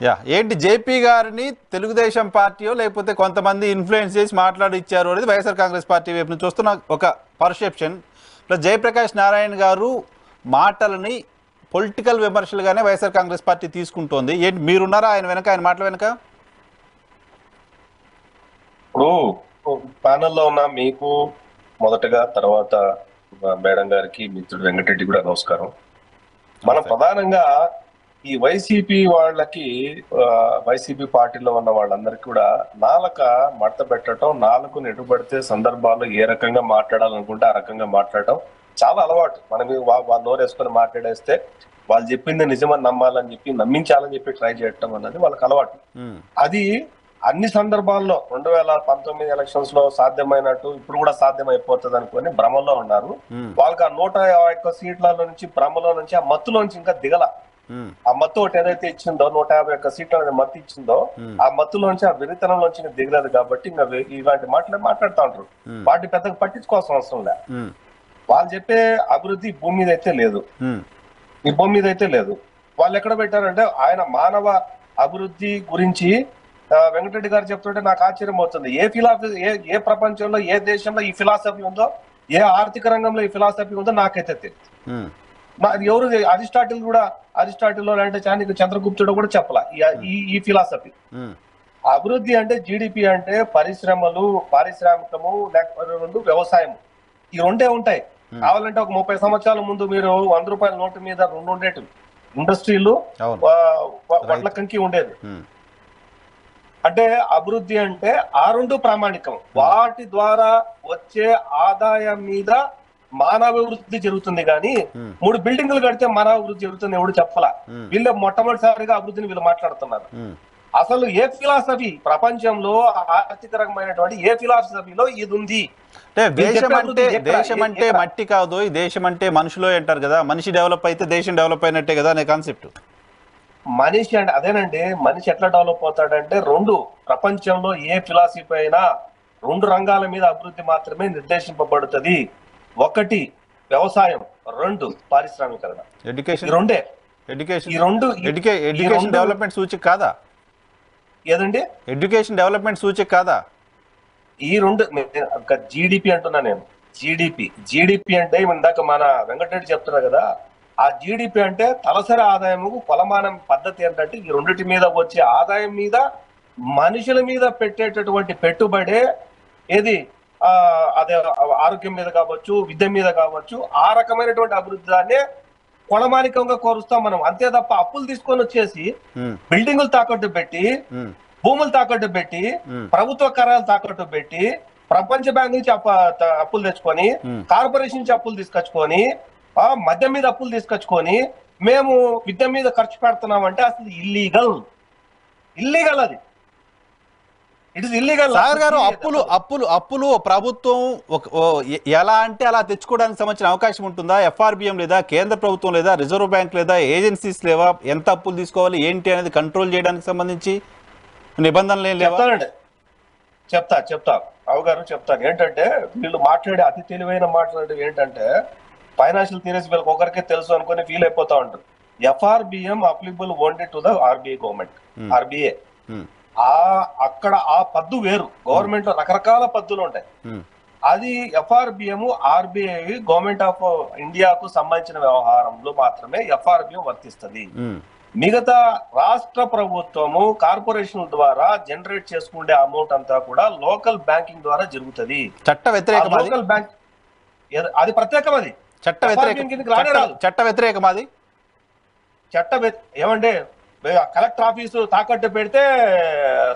Yeah ఏంటి JP గారిని తెలుగుదేశం పార్టీయో లేకపోతే కొంతమంది ఇన్ఫ్లుయెన్స్ చేసి మాట్లాడిచ్చారు అనేది వైఎస్ఆర్ కాంగ్రెస్ పార్టీ వైపు నుంచి వస్తున్న ఒక పర్సెప్షన్. ప్లస్ జయప్రకాష్ నారాయణ గారు మాటలని పొలిటికల్ విమర్శలుగానే వైఎస్ఆర్ కాంగ్రెస్ పార్టీ తీసుకుంటోంది. ఏంటి మీరున్నారా ఆయన వెనక, ఆయన మాటల వెనక? ఇప్పుడు ప్యానెల్లో ఉన్న మీకు మొదటగా, తర్వాత మేడం గారికి, మిత్రుడు వెంకటరెడ్డి కూడా నమస్కారం. మనం ప్రధానంగా ఈ వైసీపీ వాళ్ళకి, వైసీపీ పార్టీలో ఉన్న వాళ్ళందరికీ కూడా నాలుక మడత పెట్టడం, నాలుగు నెట్టుబడితే సందర్భాల్లో ఏ రకంగా మాట్లాడాలనుకుంటే ఆ రకంగా మాట్లాడటం చాలా అలవాటు. మనం వాళ్ళు నోరేసుకొని మాట్లాడేస్తే వాళ్ళు చెప్పింది నిజమని నమ్మాలని చెప్పి, నమ్మించాలని చెప్పి ట్రై చేయటం అన్నది వాళ్ళకి అలవాటు. అది అన్ని సందర్భాల్లో 2019 ఎలక్షన్స్ లో సాధ్యమైనట్టు ఇప్పుడు కూడా సాధ్యమైపోతుంది అనుకుని భ్రమలో ఉన్నారు. వాళ్ళకి ఆ 151 సీట్లలో నుంచి, భ్రమలో నుంచి, ఆ మత్తులోంచి ఇంకా దిగల. ఆ మత్తు ఒకటి ఏదైతే ఇచ్చిందో, 151 సీట్ల మత్తు ఇచ్చిందో, ఆ మత్తులోంచి, ఆ వెరితనంలోంచి దిగలేదు. కాబట్టి ఇంకా ఇలాంటి మాటలే మాట్లాడుతూ ఉంటారు. వాటిని పెద్దగా పట్టించుకోవాల్సిన అవసరం లే. వాళ్ళు చెప్పే అభివృద్ధి భూమి మీద అయితే లేదు, ఈ భూమి మీద అయితే లేదు. వాళ్ళు ఎక్కడ పెట్టారంటే, ఆయన మానవ అభివృద్ధి గురించి వెంకటరెడ్డి గారు చెప్తుంటే నాకు ఆశ్చర్యం అవుతుంది. ఏ ప్రపంచంలో, ఏ దేశంలో ఈ ఫిలాసఫీ ఉందో, ఏ ఆర్థిక రంగంలో ఈ ఫిలాసఫీ ఉందో నాకైతే తెలియదు. ఎవరు అరిస్టాటిల్ అంటే చంద్రగుప్తుడు కూడా చెప్పాల ఈ ఫిలాసఫీ. అభివృద్ధి అంటే, జీడిపి అంటే పరిశ్రమలు, పారిశ్రామికము, లేకపోతే వ్యవసాయం, ఈ రెండే ఉంటాయి. కావాలంటే ఒక 30 సంవత్సరాల ముందు మీరు 100 రూపాయల నోటు మీద 2 ఉండేటివి. ఇండస్ట్రీలు, వడ్ల కంకి ఉండేది. అంటే అభివృద్ధి అంటే ఆ రెండు ప్రామాణికం. వాటి ద్వారా వచ్చే ఆదాయం మీద మానవాభివృద్ధి జరుగుతుంది కానీ 3 బిల్డింగ్లు కడితే మానవాభివృద్ధి జరుగుతుంది ఎవడు చెప్పాల. వీళ్ళు మొట్టమొదటిసారిగా అభివృద్ధిని వీళ్ళు మాట్లాడుతున్నారు. అసలు ఏ ఫిలాసఫీ ప్రపంచంలో, ఆర్థిక రకమైనటువంటి ఏ ఫిలాసఫీలో ఇది ఉంది? దేశం అంటే మట్టి కాదు, ఈ దేశం అంటే మనుషులో అంటారు కదా. మనిషి డెవలప్ అయితే దేశం డెవలప్ అయినట్టే కదా అనే కాన్సెప్ట్. మనిషి అంటే అదేనండి. మనిషి ఎట్లా డెవలప్ అవుతాడంటే, ప్రపంచంలో ఏ ఫిలాసఫీ అయినా 2 రంగాల మీద అభివృద్ధి మాత్రమే నిర్దేశింపబడుతుంది. 1 వ్యవసాయం, 2 పారిశ్రామికరణ. ఎడ్యుకేషన్ డెవలప్మెంట్ సూచిక కాదా? ఏదండి ఎడ్యుకేషన్ డెవలప్మెంట్ సూచిక కాదా? ఈ 2 జీడిపి అంటున్నా నేను. జీడిపి అంటే ఇందాక మన వెంకటరెడ్డి చెప్తున్నారు కదా, ఆ జీడిపి అంటే తలసరి ఆదాయము, కొలమానం పద్ధతి ఏంటంటే ఈ రెండింటి మీద వచ్చే ఆదాయం మీద, మనుషుల మీద పెట్టేటటువంటి పెట్టుబడే ఏది, అదే ఆరోగ్యం మీద కావచ్చు, విద్య మీద కావచ్చు, ఆ రకమైనటువంటి అభివృద్ధినే కొలమానికంగా కోరుస్తాం మనం. అంతే తప్ప అప్పులు తీసుకొని వచ్చేసి బిల్డింగులు తాకట్టు పెట్టి, భూములు తాకట్టు పెట్టి, ప్రభుత్వ కరాలు తాకట్టు పెట్టి, ప్రపంచ బ్యాంక్ నుంచి అప్పులు తెచ్చుకొని, కార్పొరేషన్ నుంచి అప్పులు తీసుకొచ్చుకొని, మద్యం మీద అప్పులు తీసుకొచ్చుకొని మేము విద్య మీద ఖర్చు పెడుతున్నామంటే అసలు ఇల్లీగల్. అది ఇట్ ఇస్ ఇల్లీగల్. సాగర్ గారు, అప్పులు ప్రభుత్వం ఎలా అంటే అలా తెచ్చుకోవడానికి సంబంధించిన అవకాశం ఉంటుందా? FRBM లేదా, కేంద్ర ప్రభుత్వం లేదా, రిజర్వ్ బ్యాంక్ లేదా, ఏజెన్సీస్ లేవా? ఎంత అప్పులు తీసుకోవాలి ఏంటి అనేది కంట్రోల్ చేయడానికి సంబంధించి నిబంధనలు ఏం లేవా? చెప్తా అవగారు చెప్తాను. ఏంటంటే వీళ్ళు మాట్లాడే అతి తెలివైన మాట్లాడేది ఏంటంటే, ఫైనాన్షియల్ థియరీస్ వీళ్ళకి ఒకరికే తెలుసు అనుకుని ఫీల్ అయిపోతా ఉంటారు. FRBM applicable only to the RBI government, RBA. అక్కడ ఆ పద్దు వేరు. గవర్నమెంట్ లో రకరకాల పద్దులు ఉంటాయి. అది FRBM, RBI గవర్నమెంట్ ఆఫ్ ఇండియాకు సంబంధించిన వ్యవహారంలో మాత్రమే FRBM వర్తిస్తుంది. మిగతా రాష్ట్ర ప్రభుత్వము, కార్పొరేషన్ల ద్వారా జనరేట్ చేసుకునే అమౌంట్ అంతా కూడా లోకల్ బ్యాంకింగ్ ద్వారా జరుగుతుంది. చట్ట వ్యతిరేకం. లోకల్ బ్యాంక్ అది ప్రత్యేకం. అది చట్ట వ్యతిరేకం. అది ఏమంటే కలెక్టర్ ఆఫీసు తాకట్టు పెడితే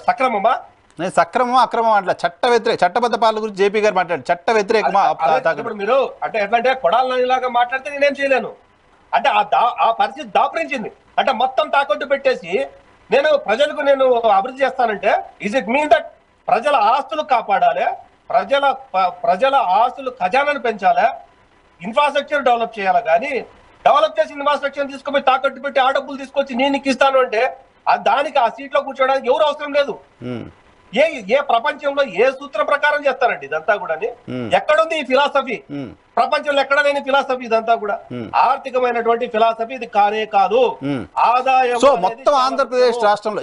సక్రమమా? నేను సక్రమం అక్రమం అట్లా చట్టబద్ధ పాలన గురించి జేపీ గారు మాట్లాడు. చట్ట వ్యతిరేకమా? మీరు అంటే ఎట్లంటే కొడాలలాగా మాట్లాడితే నేనేం చేయలేను. అంటే ఆ పరిస్థితి దాపరించింది. అంటే మొత్తం తాకట్టు పెట్టేసి నేను అభివృద్ధి చేస్తానంటే ఇజ్ ఇట్ మీన్ దట్ ప్రజల ఆస్తులు కాపాడాలి, ప్రజల ఆస్తులు ఖజానాను పెంచాలి, ఇన్ఫ్రాస్ట్రక్చర్ డెవలప్ చేయాలి. కానీ డెవలప్ చేసి ఇన్ఫ్రాస్ట్రక్చర్ తీసుకుపోయి తాకట్టు పెట్టి ఆ డబ్బులు తీసుకొచ్చి నేను ఇస్తాను అంటే దానికి ఆ సీట్లో కూర్చోడానికి ఎవరు అవసరం లేదు. ఏ ఏ ప్రపంచంలో ఏ సూత్రం ప్రకారం చేస్తారండి ఇదంతా కూడా? ఎక్కడుంది ఈ ఫిలాసఫీ? ప్రపంచంలో ఎక్కడ లేని ఫిలాసఫీ ఇదంతా కూడా. ఆర్థికమైనటువంటి ఫిలాసఫీ ఇది కానే కాదు. ఆదాయం సో మొత్తం ఆంధ్రప్రదేశ్ రాష్ట్రంలో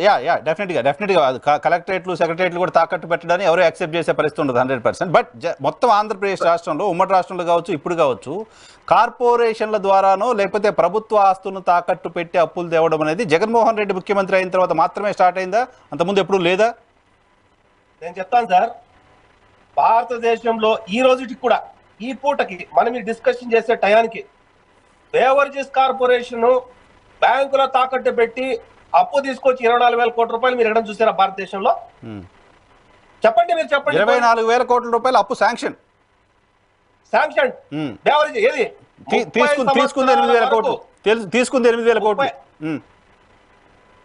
డెఫినెట్ గా కలెక్టరేట్లు సెక్రటరేట్లు కూడా తాకట్టు పెట్టడానికి ఎవరు యాక్సెప్ట్ చేసే పరిస్థితి ఉండదు 100%. బట్ మొత్తం ఆంధ్రప్రదేశ్ రాష్ట్రంలో ఉమ్మడి రాష్ట్రంలో కావచ్చు ఇప్పుడు కావచ్చు కార్పొరేషన్ల ద్వారానో లేకపోతే ప్రభుత్వ ఆస్తులను తాకట్టు పెట్టి అప్పులు తేవడం అనేది జగన్మోహన్ రెడ్డి ముఖ్యమంత్రి అయిన తర్వాత మాత్రమే స్టార్ట్ అయిందా? అంతకుముందు ఎప్పుడు లేదా? నేను చెప్తాను సార్, భారతదేశంలో ఈ రోజుకి కూడా ఈ పూటకి మనం డిస్కషన్ చేసే టయానికి బేవరేజెస్ కార్పొరేషన్ బ్యాంకులో తాకట్టు పెట్టి అప్పు తీసుకొచ్చి 24,000 కోట్ల రూపాయలు మీరు ఎక్కడ చూసారా భారతదేశంలో? చెప్పండి, మీరు చెప్పండి. 24,000 కోట్ల రూపాయలు అప్పు శాంక్షన్ బేవరేజ్ ఏది తీసుకుంది 8,000 కోట్లు, తీసుకుంది 8,000 కోట్లు.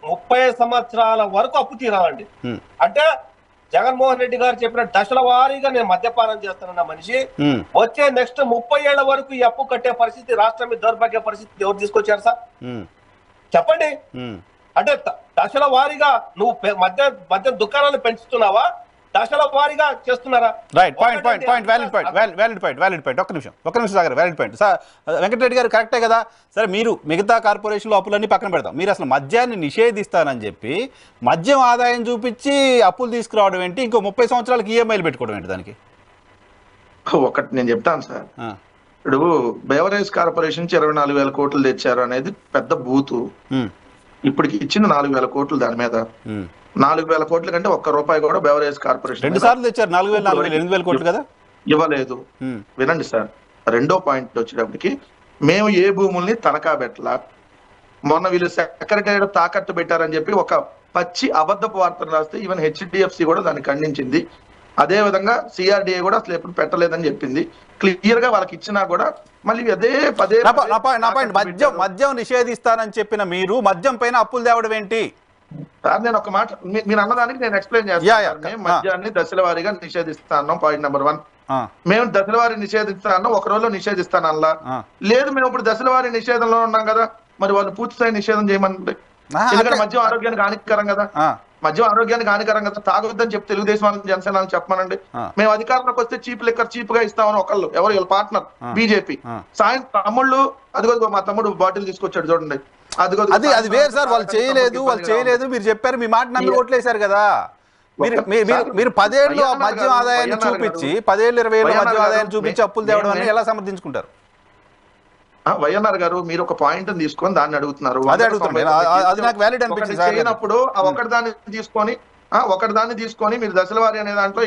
30 సంవత్సరాల వరకు అప్పు తీరాలండి. అంటే జగన్మోహన్ రెడ్డి గారు చెప్పిన దశల వారీగా నేను మద్యపానం చేస్తానన్న మనిషి వచ్చే నెక్స్ట్ 30 ఏళ్ల వరకు ఈ అప్పు కట్టే పరిస్థితి, రాష్ట్రం మీద దౌర్భాగ్య పరిస్థితి ఎవరు తీసుకొచ్చారు సార్? చెప్పండి. అంటే దశల వారీగా నువ్వు మద్యం దుకాణాలు పెంచుతున్నావా? దశల వారీగా చేస్తున్నారా? Right, valid point. ఒక్క నిమిషం Sagar, valid point. Sir Venkatareddy గారు కరెక్టే కదా. సరే, మీరు మిగతా కార్పొరేషన్లో అప్పులన్నీ పక్కన పెడతాం, మీరు అసలు మద్యాన్ని నిషేధిస్తానని చెప్పి మద్యం ఆదాయం చూపించి అప్పులు తీసుకురావడం ఏంటి? ఇంకో 30 సంవత్సరాలకి ఈఎంఐలు పెట్టుకోవడం ఏంటి దానికి? ఒకటి నేను చెప్తాను సార్. ఇప్పుడు బేవరేజ్ కార్పొరేషన్ 24,000 కోట్లు తెచ్చారు అనేది పెద్ద బూతు. ఇప్పటికి ఇచ్చిన 4,000 కోట్లు దాని మీద. 4,000 కోట్ల కంటే ఒక్క రూపాయి కూడా బేవరేజ్ కార్పొరేషన్ 2 సార్లు తెచ్చారు. 4,000 8,000 కోట్లు కదా ఇవ్వలేదు. వినండి సార్, రెండో పాయింట్ వచ్చేటప్పటికి మేము ఏ భూముల్ని తనఖా పెట్టలా. మొన్న వీళ్ళు సెక్రటరీ తాకట్టు పెట్టారని చెప్పి ఒక పచ్చి అబద్ధపు వార్తలు రాస్తే ఈవెన్ హెచ్డిఎఫ్సి కూడా దాన్ని ఖండించింది. అదే విధంగా సిఆర్డిఏ కూడా అసలు ఎప్పుడు పెట్టలేదని చెప్పింది. క్లియర్ గా వాళ్ళకి ఇచ్చినా కూడా మళ్ళీ అదే పదే మద్యం నిషేధిస్తానని చెప్పిన మీరు మద్యం పైన అప్పులు తేవడం ఏంటి? సార్, నేను ఒక మాట మీరు అన్నదానికి నేను ఎక్స్ప్లెయిన్ చేస్తాను. మేము మద్యాన్ని దశల వారీగా నిషేధిస్తాను. పాయింట్ నెంబర్ 1, మేము దశల వారి నిషేధిస్తాను, ఒక రోజులో నిషేధిస్తాను అలా లేదు. మేము ఇప్పుడు దశల వారి నిషేధంలో ఉన్నాం కదా, మరి వాళ్ళు పూర్తి స్థాయి నిషేధం చేయమంటే, ఎందుకంటే మద్యం ఆరోగ్యానికి హానికరం కదా. మద్యం ఆరోగ్యానికి హానికరం కదా, తాగొద్దని చెప్పి తెలుగుదేశం వాళ్ళని జనసేన చెప్పమనండి. మేము అధికారంలోకి వస్తే చీప్ లిక్కర్ చీప్ గా ఇస్తామని ఒకళ్ళు ఎవరు పార్ట్నర్ బీజేపీ సాయంత్రం తమ్ముళ్ళు, అదిగో మా తమ్ముడు బాటిల్ తీసుకొచ్చాడు చూడండి, అది వేరు సార్. వాళ్ళు చేయలేదు మీరు చెప్పారు, మీ మాట నమ్మి ఓట్లేశారు కదా. మీరు 10 ఏళ్ళు మద్యం ఆదాయాన్ని చూపించి 10 ఏళ్ళు 20 ఏళ్ళు మద్యం ఆదాయాన్ని చూపించి అప్పులు తేవడం అని ఎలా సమర్థించుకుంటారు? వైఎన్ఆర్ గారు, మీరు ఒక పాయింట్ తీసుకొని దాన్ని అడుగుతున్నారు. చేయనప్పుడు ఒకటి దాన్ని తీసుకొని మీరు దశల వారి అనే దాంట్లో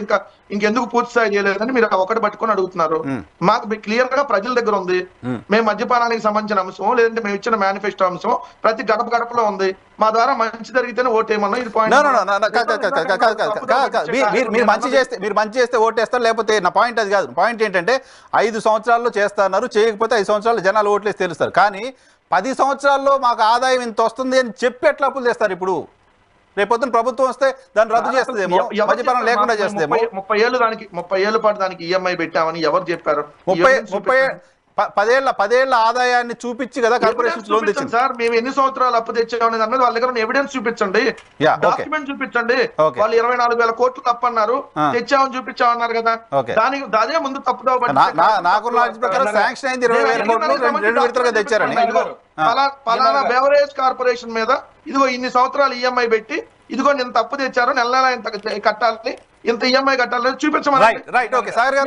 ఇంకెందుకు పూర్తి స్థాయి చేయలేదని మీరు ఒకటి పట్టుకొని అడుగుతున్నారు. మాకు క్లియర్ గా ప్రజల దగ్గర ఉంది. మేము మద్యపానానికి సంబంధించిన అంశం, లేదంటే మేము ఇచ్చిన మేనిఫెస్టో అంశం ప్రతి గడపలో ఉంది. మా ద్వారా మంచి జరిగితేనే ఓటేయమన్నా. ఇది పాయింట్. మీరు మంచి చేస్తే ఓటేస్తారు, లేకపోతే నా పాయింట్ అది కాదు. పాయింట్ ఏంటంటే 5 సంవత్సరాల్లో చేస్తున్నారు, చేయకపోతే 5 సంవత్సరాలు జనాలు ఓట్లేసి తెలుస్తారు. కానీ 10 సంవత్సరాల్లో మాకు ఆదాయం ఇంత వస్తుంది అని చెప్పి ఎట్లా అప్పులు చేస్తారు? ఇప్పుడు రేపొద్దున ప్రభుత్వం వస్తే దాన్ని రద్దు చేస్తుందేమో, మద్యపానం లేకుండా చేస్తుందేమో. 30 ఏళ్ళ పాటు దానికి ఈఎంఐ పెట్టామని ఎవరు చెప్పారు? 10 ఏళ్ల ఆదాయాన్ని చూపించి కదా కార్పొరేషన్ లోన్ తెచ్చింది. సార్, మేము ఎన్ని సంవత్సరాలు అప్పు తెచ్చామని దాని మీద వాళ్ళ దగ్గర ఎవిడెన్స్ చూపించండి, డాక్యుమెంట్ చూపించండి. వాళ్ళు 24,000 కోట్లు తప్పు అన్నారు, తెచ్చామని చూపించామన్నారు కదా. దానికి అదే ముందు తప్పుదో శాంక్షన్ అయింది 20,000 కోట్లు, 2 విడతలుగా తెచ్చారని. పలానా బెవరేజ్ కార్పొరేషన్ మీద ఇదిగో ఇన్ని సంవత్సరాలు ఈఎంఐ పెట్టి, ఇదిగో ఇంత తప్పు తెచ్చారు, నెల నెల ఇంత కట్టాలి, ఇంత ఈఎంఐ కట్టాలి చూపించమని.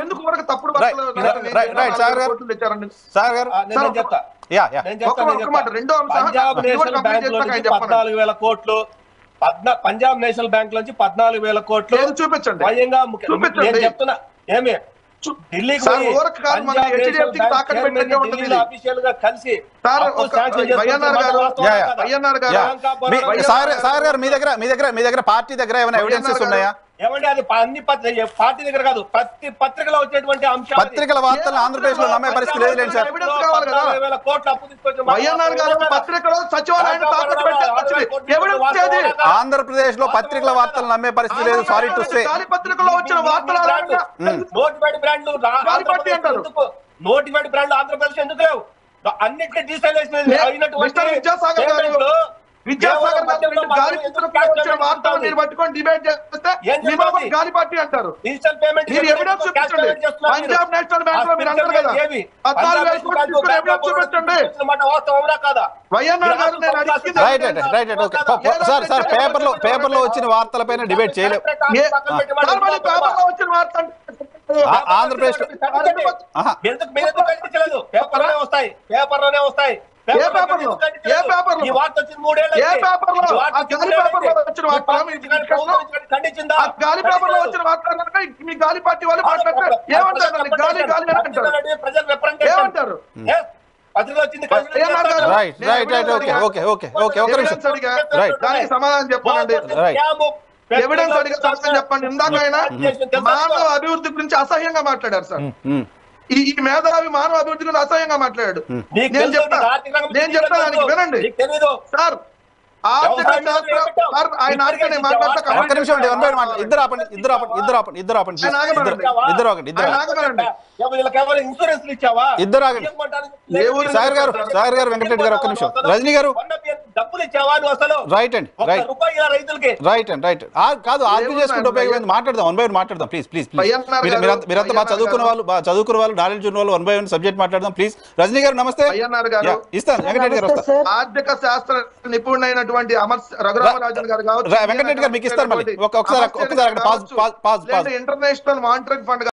ఎందుకు వరకు తప్పుడు పంజాబ్ నేషనల్ బ్యాంక్ నుంచి 14,000 కోట్లు చూపించండి. చెప్తున్నా ఏమి ఢిల్లీకి అఫీషియల్ గా కలిసి మీ దగ్గర పార్టీ దగ్గర ఏమైనా ఎవిడెన్సెస్ ఉన్నాయా? ఏమంటే అది అన్ని పార్టీ దగ్గర కాదు, ప్రతి పత్రికలో వచ్చేటువంటి అంశాలు, పత్రికల వార్తలు ఆంధ్రప్రదేశ్ లో నమ్మే పరిస్థితి లేదు సార్. 14,000 కోట్లు అప్పు తీసుకొచ్చి ఆంధ్రప్రదేశ్ లో పత్రికల వార్తలు నమ్మే పరిస్థితి లేదు. Sorry to say. నోటిఫైడ్ బ్రాండ్లు ఆంధ్రప్రదేశ్ ఎందుకు లేవు? అన్నిటికీ డిజిటలైజేషన్ అయినటువంటి విద్యాసాగర్ గాలి వచ్చిన వార్తలు మీరు పట్టుకొని డిబేట్ చేస్తే మిమ్మల్ని గాలి పార్టీ అంటారు. డిజిటల్ పేమెంట్ మీరు ఎవిడెన్స్ చూపించండి. పంజాబ్ నేషనల్ బ్యాంక్ లో మీరు అంటారు కదా 14,000 కోట్లు తీసుకుని ఎవిడెన్స్ చూపించండి. వైఎన్ఆర్ గారు నేను అడిగింది సార్ పేపర్ లో వచ్చిన వార్తలపైన డిబేట్ చేయలేము. పేపర్ లో వచ్చిన వార్త ఆంధ్రప్రదేశ్ పేపర్లోనే వస్తాయి గాలి పేపర్ లో వచ్చిన వార్త మీ గాలి పార్టీ వాళ్ళు మాట్లాడతారు ఏమంటారు? గాలి గాలి ఏమంటారు? దానికి సమాధానం చెప్పండి. ఎవిడెన్స్ అడిగే సమాధానం చెప్పండి. ఇందాక ఆయన మానవ అభివృద్ధి గురించి అసహ్యంగా మాట్లాడారు సార్. ఈ మేధావి మానవ అభివృద్ధి గురించి అసహ్యంగా మాట్లాడాడు. నేను చెప్తా దానికి వినండి సార్. ఆర్థిక శాస్త్ర ఆయన ఆడితే మాట్లాడతా. ఇన్సూరెన్స్ ఇచ్చావా? సాగర్ గారు వెంకటరెడ్డి గారు ఒక్క నిమిషం. రజనీ గారు డబ్బులు ఇచ్చావా నువ్వు అసలు? రైట్ అండి రైతులకి రైట్ కాదు ఆర్గ్యూ చేసుకుంటూ ఉపయోగం మాట్లాడదాం. వన్ బై వన్ మాట్లాడదాం ప్లీజ్. మీరంతా బాగా చదువుకున్న వాళ్ళు నాలెడ్జ్ ఉన్న వాళ్ళు వన్ బై వన్ సబ్జెక్ట్ మాట్లాడదాం ప్లీజ్. రజనీ గారు నమస్తే. ఇస్తాను వెంకటరెడ్డి గారు. ఆర్థిక శాస్త్ర నిపుణుడైనటువంటి రఘురామరాజన్ గారు కావచ్చు, వెంకటరెడ్డి గారు మీకు ఇస్తారు. మళ్ళీ ఒకసారి ఇంటర్నేషనల్ మానిటరీ ఫండ్